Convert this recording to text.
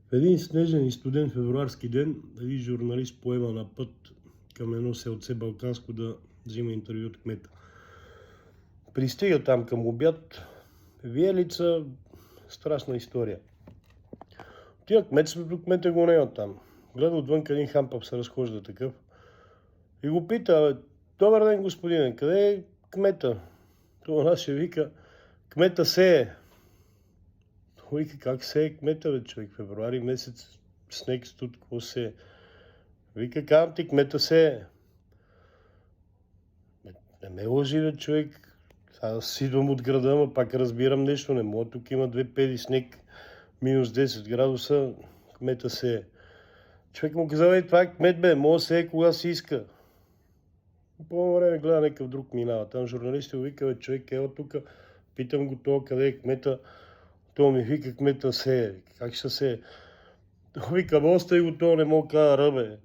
В един снежен и студен февруарски ден един журналист поема на път към едно селце Балканско да взима интервю от кмета. Пристига там към обяд, виелица, страшна история. Тия кмета го няма там. Гледа отвън един хампав се разхожда такъв и го пита: добър ден, господине, къде е кмета? Това ще вика: кмета сее. Той вика: как сее кмета, бе, човек? Февруари месец, снег, студ, какво сее? Вика: казвам ти, кмета сее. Не ме лъжи, бе, човек. Аз идвам от града, ама пак разбирам нещо. Не мога, тук има 2 педи снег, минус 10 градуса, кмета сее. Човек му казва: това е кмет, бе, може да сее кога си иска. По време гледа някакъв друг минава. Там журналистите го вика: бе, човек, ева тук, питам го това къде е кмета. Той ми вика: кмета сее. Как ще сее? Той вика: остави го, това не мога да кажа ръбе.